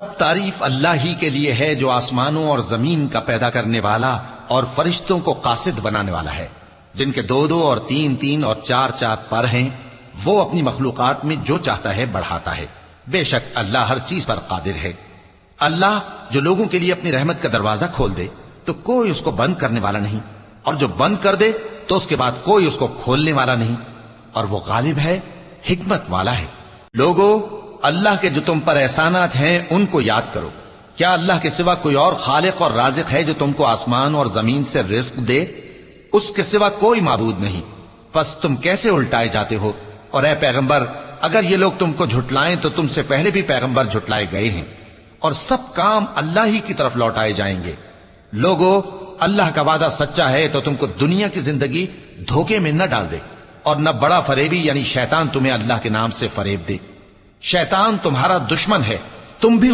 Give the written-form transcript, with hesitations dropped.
تعریف اللہ ہی کے لیے ہے جو آسمانوں اور زمین کا پیدا کرنے والا اور فرشتوں کو قاصد بنانے والا ہے، جن کے 2 2 اور 3 3 اور 4 4 پر ہیں۔ وہ اپنی مخلوقات میں جو چاہتا ہے بڑھاتا ہے، بے شک اللہ ہر چیز پر قادر ہے۔ اللہ جو لوگوں کے لیے اپنی رحمت کا دروازہ کھول دے تو کوئی اس کو بند کرنے والا نہیں، اور جو بند کر دے تو اس کے بعد کوئی اس کو کھولنے والا نہیں، اور وہ غالب ہے، حکمت والا ہے۔ لوگو، اللہ کے جو تم پر احسانات ہیں ان کو یاد کرو۔ کیا اللہ کے سوا کوئی اور خالق اور رازق ہے جو تم کو آسمان اور زمین سے رزق دے؟ اس کے سوا کوئی معبود نہیں، پس تم کیسے الٹائے جاتے ہو؟ اور اے پیغمبر، اگر یہ لوگ تم کو جھٹلائیں تو تم سے پہلے بھی پیغمبر جھٹلائے گئے ہیں، اور سب کام اللہ ہی کی طرف لوٹائے جائیں گے۔ لوگو، اللہ کا وعدہ سچا ہے تو تم کو دنیا کی زندگی دھوکے میں نہ ڈال دے، اور نہ بڑا فریبی یعنی شیطان تمہیں اللہ کے نام سے فریب دے۔ شیطان تمہارا دشمن ہے، تم بھی